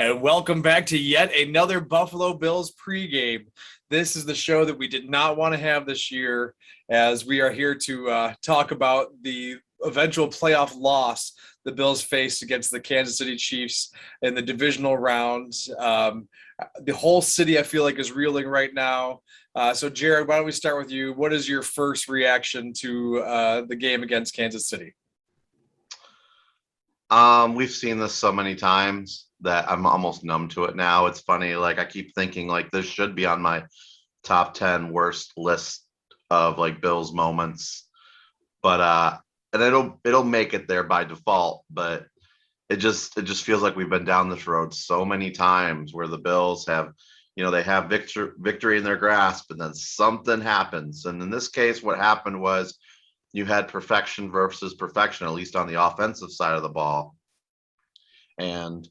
And welcome back to yet another Buffalo Bills pregame. This is the show that we did not want to have this year, as we are here to talk about the eventual playoff loss the Bills faced against the Kansas City Chiefs in the divisional round. The whole city, I feel like, is reeling right now. So, Jared, why don't we start with you? What is your first reaction to the game against Kansas City? We've seen this so many times that I'm almost numb to it now. It's funny, like I keep thinking like this should be on my top 10 worst list of like Bills moments. But and it'll make it there by default, but it just feels like we've been down this road so many times where the Bills have, they have victory in their grasp and then something happens. And in this case, what happened was you had perfection versus perfection, at least on the offensive side of the ball. And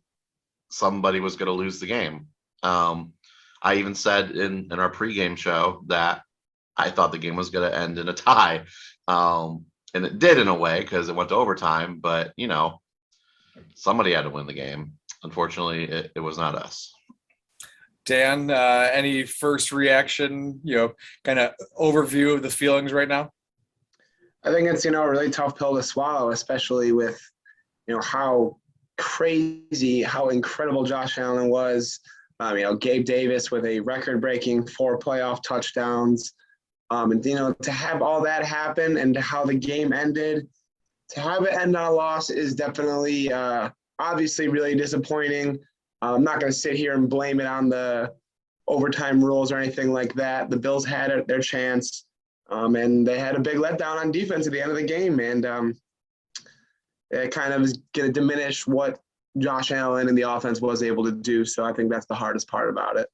somebody was going to lose the game. I even said in our pregame show that I thought the game was going to end in a tie. And it did in a way because it went to overtime. But, somebody had to win the game. Unfortunately, it was not us. Dan, any first reaction, kind of overview of the feelings right now? I think it's, a really tough pill to swallow, especially with, how crazy, how incredible Josh Allen was. Gabe Davis with a record-breaking 4 playoff touchdowns. And, to have all that happen and how the game ended, to have it end on a loss is definitely obviously really disappointing. I'm not going to sit here and blame it on the overtime rules or anything like that. The Bills had their chance. And they had a big letdown on defense at the end of the game. And it kind of is going to diminish what Josh Allen and the offense was able to do. So I think that's the hardest part about it.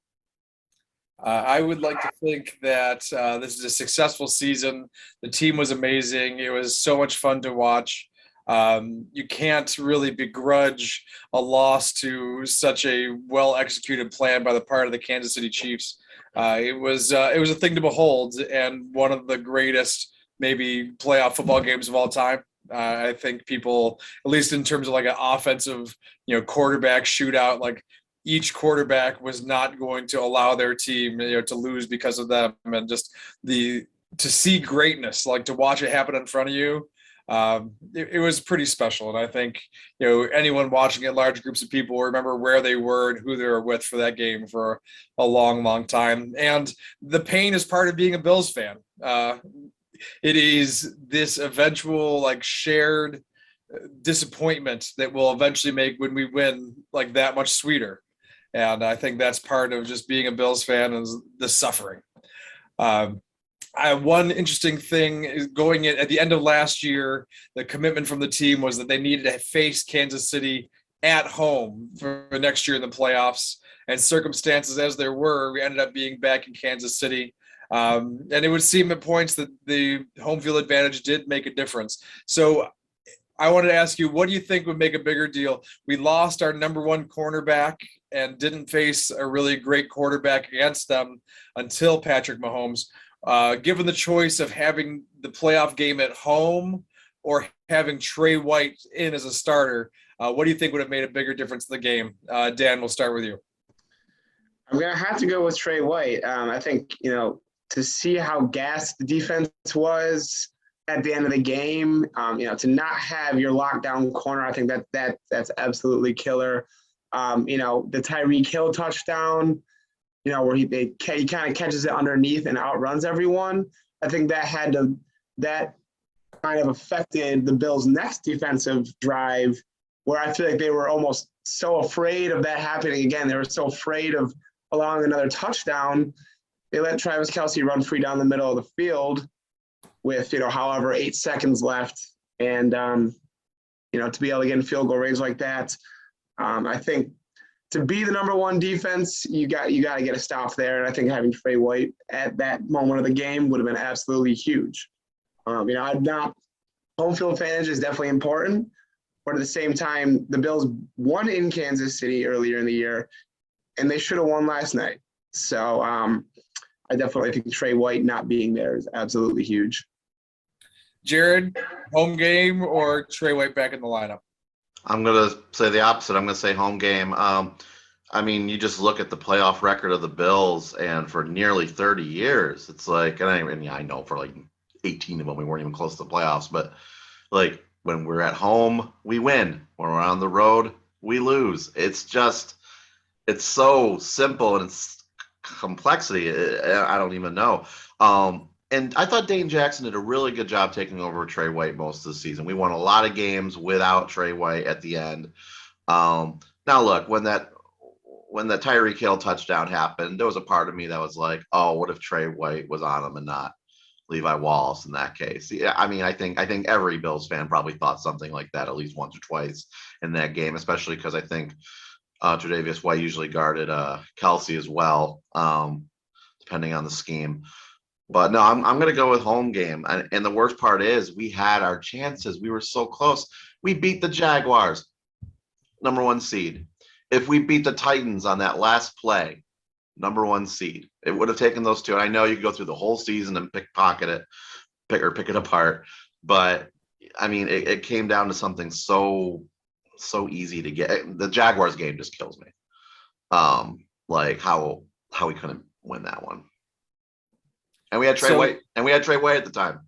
I would like to think that this is a successful season. The team was amazing. It was so much fun to watch. You can't really begrudge a loss to such a well-executed plan by the part of the Kansas City Chiefs. It was a thing to behold, and one of the greatest maybe playoff football games of all time. I think people, at least in terms of like an offensive, quarterback shootout, like each quarterback was not going to allow their team, to lose because of them, and just to see greatness, like to watch it happen in front of you. It was pretty special. And I think, anyone watching it, large groups of people remember where they were and who they were with for that game for a long, long time. And the pain is part of being a Bills fan. It is this eventual like shared disappointment that will eventually make when we win like that much sweeter. And I think that's part of just being a Bills fan is the suffering. One interesting thing is going at the end of last year, the commitment from the team was that they needed to face Kansas City at home for next year in the playoffs. And circumstances as there were, we ended up being back in Kansas City. And it would seem at points that the home field advantage did make a difference. So I wanted to ask you, what do you think would make a bigger deal? We lost our number one cornerback and didn't face a really great quarterback against them until Patrick Mahomes. Given the choice of having the playoff game at home or having Trey White in as a starter, what do you think would have made a bigger difference in the game? Dan, we'll start with you. I'm going to have to go with Trey White. I think, to see how gassed the defense was at the end of the game, to not have your lockdown corner, I think that's absolutely killer. The Tyreek Hill touchdown, where he kind of catches it underneath and outruns everyone. I think that kind of affected the Bills' next defensive drive, where I feel like they were almost so afraid of that happening again. They were so afraid of allowing another touchdown. They let Travis Kelce run free down the middle of the field with, however, 8 seconds left. And, to be able to get in field goal range like that, I think to be the number one defense, you got to get a stop there. And I think having Trey White at that moment of the game would have been absolutely huge. Home field advantage is definitely important, but at the same time, the Bills won in Kansas City earlier in the year, and they should have won last night. So I definitely think Trey White not being there is absolutely huge. Jared, home game or Trey White back in the lineup? I'm going to say the opposite. I'm going to say home game. I mean, you just look at the playoff record of the Bills, and for nearly 30 years, it's like, and I know for like 18 of them, we weren't even close to the playoffs, but like when we're at home, we win. When we're on the road, we lose. It's so simple and it's complexity. I don't even know. And I thought Dane Jackson did a really good job taking over Trey White most of the season. We won a lot of games without Trey White at the end. Now look, when the Tyreek Hill touchdown happened, there was a part of me that was like, oh, what if Trey White was on him and not Levi Wallace in that case? Yeah, I mean, I think every Bills fan probably thought something like that at least once or twice in that game, especially because I think TreDavious White usually guarded Kelce as well, depending on the scheme. But no, I'm going to go with home game. And the worst part is we had our chances. We were so close. We beat the Jaguars, number 1 seed. If we beat the Titans on that last play, number 1 seed, it would have taken those two. And I know you could go through the whole season and pick it apart. But I mean, it came down to something so easy to get. The Jaguars game just kills me. Like how we couldn't win that one. And we had Trey White at the time.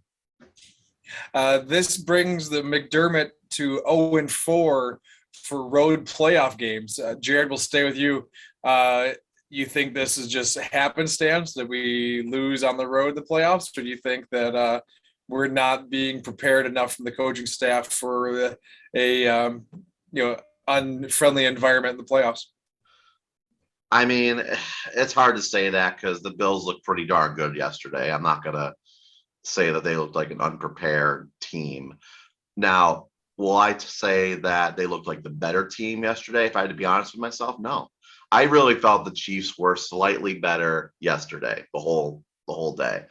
This brings the McDermott to 0-4 for road playoff games. Jared, will stay with you. You think this is just happenstance that we lose on the road in the playoffs, or do you think that we're not being prepared enough from the coaching staff for a unfriendly environment in the playoffs? I mean, it's hard to say that because the Bills looked pretty darn good yesterday. I'm not going to say that they looked like an unprepared team. Now, will I say that they looked like the better team yesterday, if I had to be honest with myself? No. I really felt the Chiefs were slightly better yesterday, the whole day.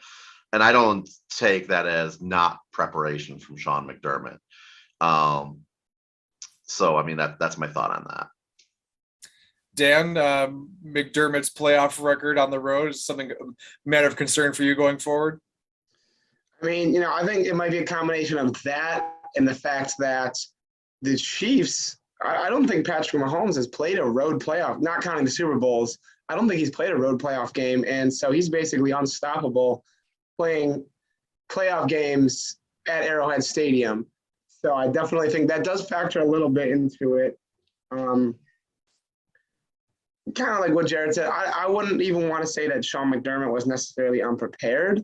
And I don't take that as not preparation from Sean McDermott. So, I mean, that's my thought on that. Dan, McDermott's playoff record on the road is something a matter of concern for you going forward? I mean, I think it might be a combination of that and the fact that the Chiefs, I don't think Patrick Mahomes has played a road playoff, not counting the Super Bowls. I don't think he's played a road playoff game. And so he's basically unstoppable playing playoff games at Arrowhead Stadium. So I definitely think that does factor a little bit into it. Kind of like what Jared said, I wouldn't even want to say that Sean McDermott was necessarily unprepared.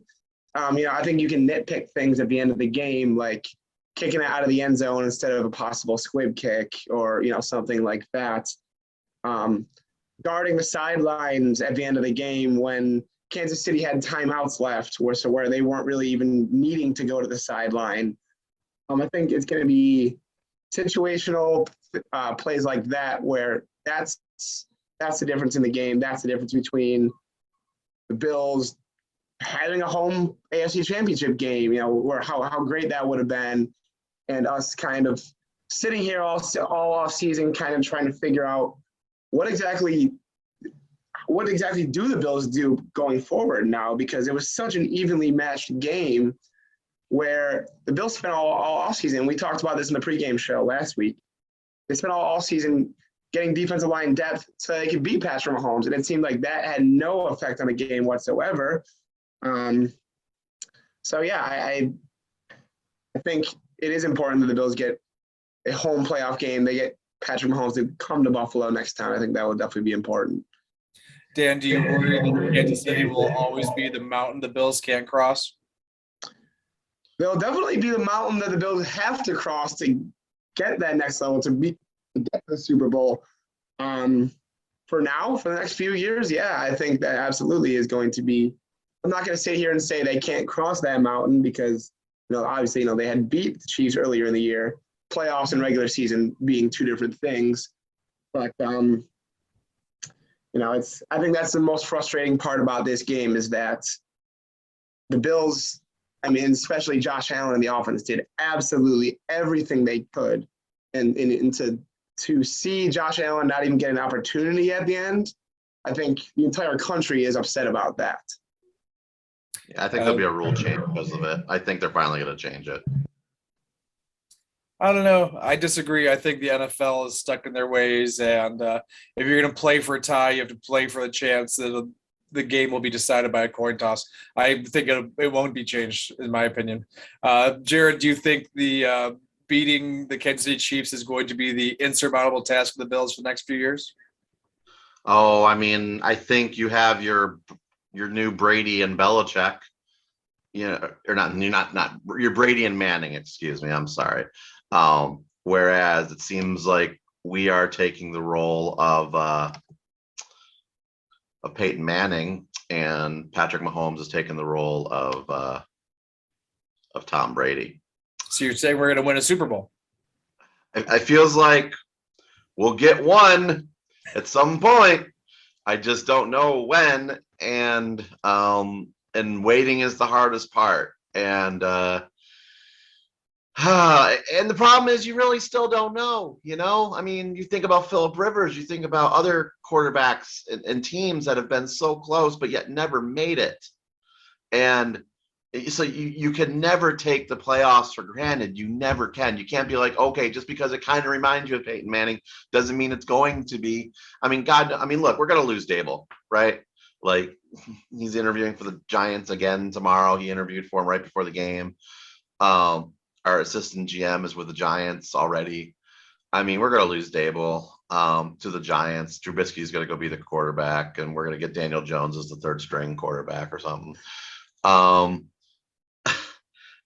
I think you can nitpick things at the end of the game, like kicking it out of the end zone instead of a possible squib kick or, something like that. Guarding the sidelines at the end of the game when Kansas City had timeouts left where they weren't really even needing to go to the sideline. I think it's going to be situational plays like that where that's the difference in the game. That's the difference between the Bills having a home AFC Championship game, where how great that would have been, and us kind of sitting here all off season, kind of trying to figure out what exactly do the Bills do going forward now, because it was such an evenly matched game where the Bills spent all off season. We talked about this in the pregame show last week. They spent all season getting defensive line depth so they could beat Patrick Mahomes, and it seemed like that had no effect on the game whatsoever. So yeah, I think it is important that the Bills get a home playoff game. They get Patrick Mahomes to come to Buffalo next time. I think that would definitely be important. Dan, do you worry that Kansas City will always be the mountain the Bills can't cross? They'll definitely be the mountain that the Bills have to cross to get that next level, to get the Super Bowl. For now, for the next few years, yeah, I think that absolutely is going to be. I'm not going to sit here and say they can't cross that mountain because, obviously, they had beat the Chiefs earlier in the year, playoffs and regular season being two different things. But, I think that's the most frustrating part about this game is that the Bills, especially Josh Allen and the offense, did absolutely everything they could. And to see Josh Allen not even get an opportunity at the end, I think the entire country is upset about that. Yeah, I think there'll be a rule change because of it. I think they're finally going to change it. I don't know. I disagree. I think the NFL is stuck in their ways, and if you're going to play for a tie, you have to play for the chance that the game will be decided by a coin toss. I think it won't be changed, in my opinion. Jared, do you think the beating the Kansas City Chiefs is going to be the insurmountable task for the Bills for the next few years? Oh, I mean, I think you have your new Brady and Belichick. Or not your Brady and Manning, excuse me. I'm sorry. Whereas it seems like we are taking the role of Peyton Manning, and Patrick Mahomes is taking the role of Tom Brady. So you're saying we're going to win a Super Bowl? I feels like we'll get one at some point. I just don't know when, and waiting is the hardest part. And and the problem is you really still don't know, I mean, you think about Phillip Rivers, you think about other quarterbacks and teams that have been so close, but yet never made it. And so you can never take the playoffs for granted. You never can. You can't be like, okay, just because it kind of reminds you of Peyton Manning doesn't mean it's going to be. I mean, look, we're going to lose Daboll, right? Like, he's interviewing for the Giants again tomorrow. He interviewed for him right before the game. Our assistant GM is with the Giants already. I mean, we're going to lose Daboll to the Giants. Trubisky is going to go be the quarterback, and we're going to get Daniel Jones as the third string quarterback or something.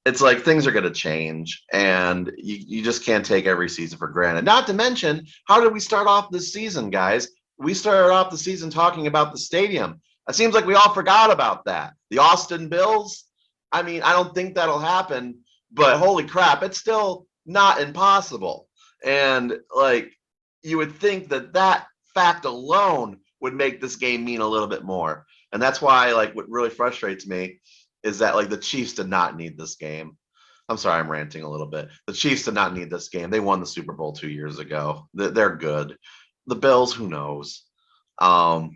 It's like things are going to change, and you just can't take every season for granted. Not to mention, how did we start off this season, guys? We started off the season talking about the stadium. It seems like we all forgot about that. The Austin Bills, I mean, I don't think that'll happen, but holy crap, it's still not impossible. And like, you would think that fact alone would make this game mean a little bit more. And that's why, like, what really frustrates me is that, like, the Chiefs did not need this game. I'm sorry, I'm ranting a little bit. The Chiefs did not need this game. They won the Super Bowl 2 years ago. They're good. The Bills, who knows? So.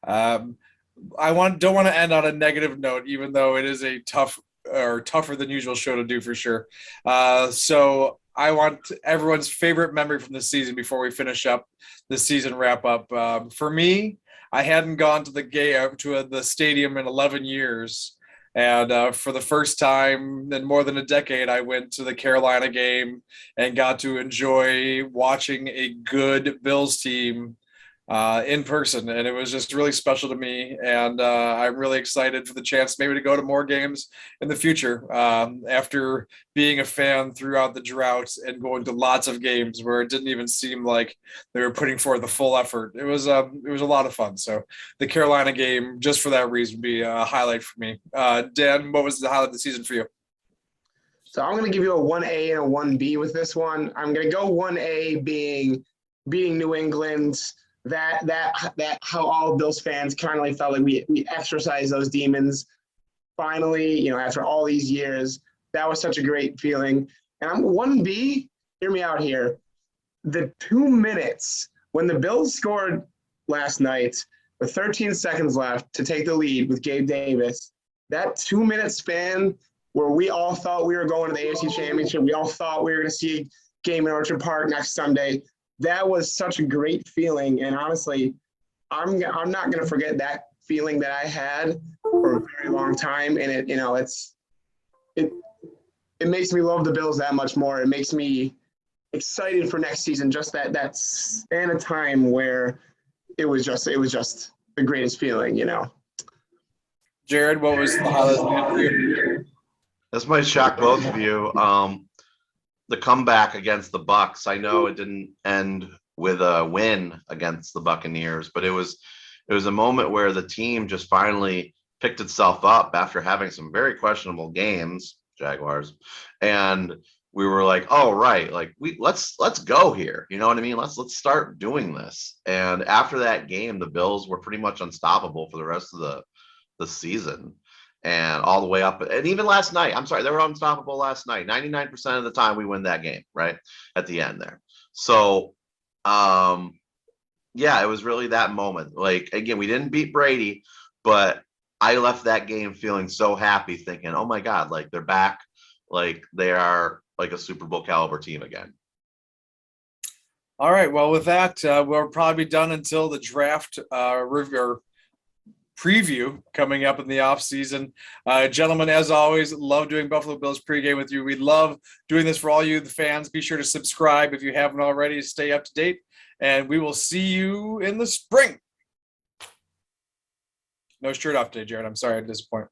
I don't want to end on a negative note, even though it is a tougher than usual show to do for sure. So I want everyone's favorite memory from the season before we finish up the season wrap up. For me, I hadn't gone to the stadium in 11 years. And for the first time in more than a decade, I went to the Carolina game and got to enjoy watching a good Bills team in person, and it was just really special to me. And I'm really excited for the chance maybe to go to more games in the future after being a fan throughout the drought and going to lots of games where it didn't even seem like they were putting forth the full effort. It was a lot of fun. So the Carolina game, just for that reason, would be a highlight for me. Dan, what was the highlight of the season for you? So I'm going to give you a 1A and a 1B with this one. I'm going to go 1A being beating New England. That how all Bills fans finally felt like we exercised those demons. Finally, after all these years, that was such a great feeling. And I'm 1B, hear me out here. The 2 minutes when the Bills scored last night with 13 seconds left to take the lead with Gabe Davis, that 2 minute span where we all thought we were going to the AFC Championship, we all thought we were going to see a game in Orchard Park next Sunday. That was such a great feeling, and honestly, I'm not going to forget that feeling that I had for a very long time. And it makes me love the Bills that much more. It makes me excited for next season. Just that span of time where it was just the greatest feeling. Jared, what was the highlight for you? This might shock both of you. The comeback against the Bucs. I know it didn't end with a win against the Buccaneers, but it was a moment where the team just finally picked itself up after having some very questionable games, Jaguars, and we were like, oh right, like let's go here. You know what I mean? Let's start doing this. And after that game, the Bills were pretty much unstoppable for the rest of the season. And all the way up, and even last night, I'm sorry, they were unstoppable last night. 99% of the time we win that game, right? At the end there. So, yeah, it was really that moment. Like, again, we didn't beat Brady, but I left that game feeling so happy, thinking, oh my God, like they're back. like they are like a Super Bowl caliber team again. All right. Well, with that, we'll probably be done until the draft review preview coming up in the off season. Gentlemen, as always, love doing Buffalo Bills pregame with you. We love doing this for all you, the fans. Be sure to subscribe if you haven't already to stay up to date. And we will see you in the spring. No shirt off today, Jared. I'm sorry to disappoint.